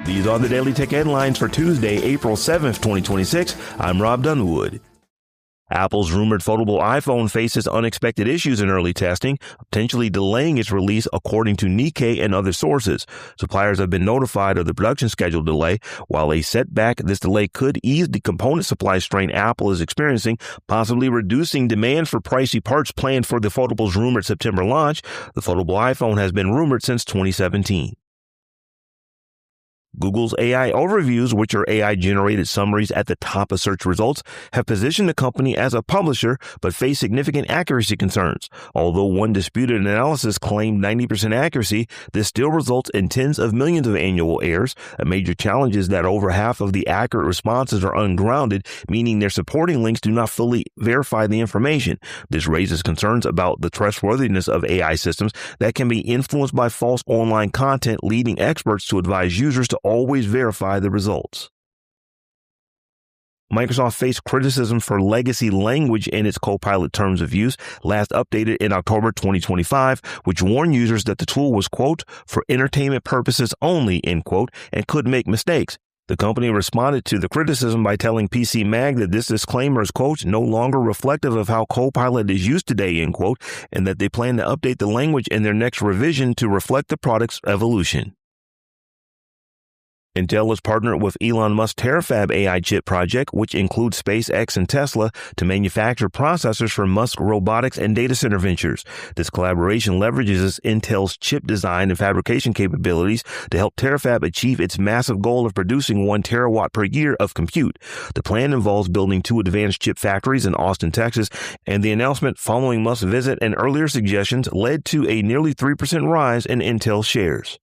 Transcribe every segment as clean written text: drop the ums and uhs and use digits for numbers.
These are the Daily Tech Headlines for Tuesday, April 7th, 2026. I'm Rob Dunwood. Apple's rumored foldable iPhone faces unexpected issues in early testing, potentially delaying its release according to Nikkei and other sources. Suppliers have been notified of the production schedule delay. While a setback, this delay could ease the component supply strain Apple is experiencing, possibly reducing demand for pricey parts planned for the foldable's rumored September launch. The foldable iPhone has been rumored since 2017. Google's AI overviews, which are AI-generated summaries at the top of search results, have positioned the company as a publisher but face significant accuracy concerns. Although one disputed analysis claimed 90% accuracy, this still results in tens of millions of annual errors. A major challenge is that over half of the accurate responses are ungrounded, meaning their supporting links do not fully verify the information. This raises concerns about the trustworthiness of AI systems that can be influenced by false online content, leading experts to advise users to always verify the results. Microsoft faced criticism for legacy language in its Copilot terms of use, last updated in October 2025, which warned users that the tool was, quote, for entertainment purposes only, end quote, and could make mistakes. The company responded to the criticism by telling PC Mag that this disclaimer is, quote, no longer reflective of how Copilot is used today, end quote, and that they plan to update the language in their next revision to reflect the product's evolution. Intel has partnered with Elon Musk's Terafab AI chip project, which includes SpaceX and Tesla, to manufacture processors for Musk robotics and data center ventures. This collaboration leverages Intel's chip design and fabrication capabilities to help Terafab achieve its massive goal of producing 1 terawatt per year of compute. The plan involves building 2 advanced chip factories in Austin, Texas, and the announcement following Musk's visit and earlier suggestions led to a nearly 3% rise in Intel shares.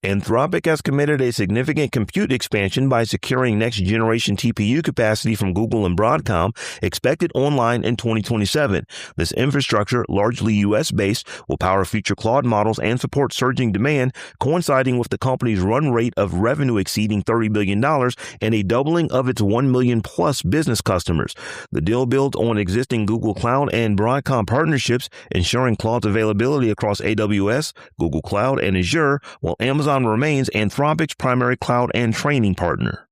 Anthropic has committed a significant compute expansion by securing next-generation TPU capacity from Google and Broadcom, expected online in 2027. This infrastructure, largely U.S.-based, will power future Claude models and support surging demand, coinciding with the company's run rate of revenue exceeding $30 billion and a doubling of its 1 million-plus business customers. The deal builds on existing Google Cloud and Broadcom partnerships, ensuring Claude's availability across AWS, Google Cloud, and Azure, while Amazon remains Anthropic's primary cloud and training partner.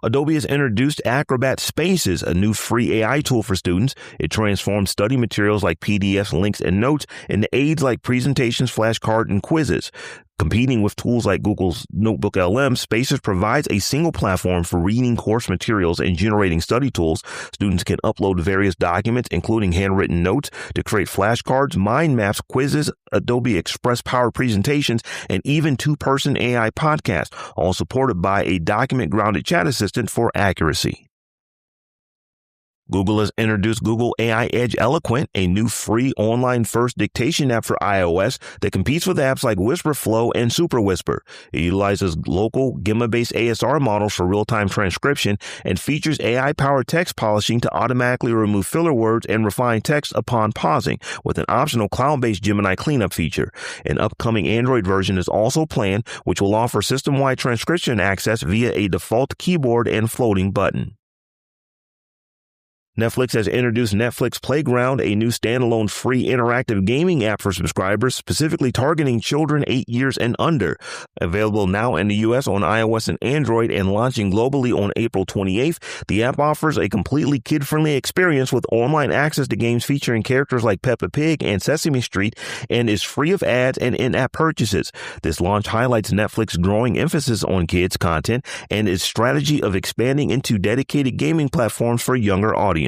Adobe has introduced Acrobat Spaces, a new free AI tool for students. It transforms study materials like PDFs, links, and notes into aids like presentations, flashcards, and quizzes. Competing with tools like Google's Notebook LM, Spaces provides a single platform for reading course materials and generating study tools. Students can upload various documents, including handwritten notes, to create flashcards, mind maps, quizzes, Adobe Express Power presentations, and even 2-person AI podcasts, all supported by a document-grounded chat assistant for accuracy. Google has introduced Google AI Edge Eloquent, a new free online-first dictation app for iOS that competes with apps like WhisperFlow and SuperWhisper. It utilizes local Gemma-based ASR models for real-time transcription and features AI-powered text polishing to automatically remove filler words and refine text upon pausing, with an optional cloud-based Gemini cleanup feature. An upcoming Android version is also planned, which will offer system-wide transcription access via a default keyboard and floating button. Netflix has introduced Netflix Playground, a new standalone free interactive gaming app for subscribers, specifically targeting children 8 years and under. Available now in the U.S. on iOS and Android and launching globally on April 28th, the app offers a completely kid-friendly experience with online access to games featuring characters like Peppa Pig and Sesame Street and is free of ads and in-app purchases. This launch highlights Netflix's growing emphasis on kids' content and its strategy of expanding into dedicated gaming platforms for younger audiences.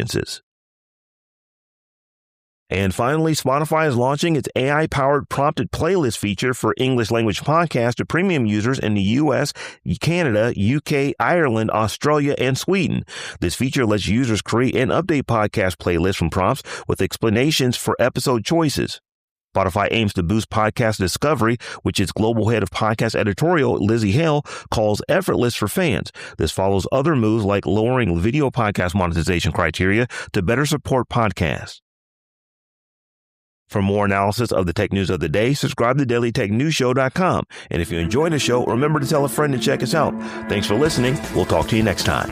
And finally, Spotify is launching its AI-powered prompted playlist feature for English language podcasts to premium users in the U.S., Canada, UK, Ireland, Australia, and Sweden. This feature lets users create and update podcast playlists from prompts with explanations for episode choices. Spotify aims to boost podcast discovery, which its global head of podcast editorial, Lizzie Hale, calls effortless for fans. This follows other moves like lowering video podcast monetization criteria to better support podcasts. For more analysis of the tech news of the day, subscribe to dailytechnewsshow.com. And if you enjoy the show, remember to tell a friend to check us out. Thanks for listening. We'll talk to you next time.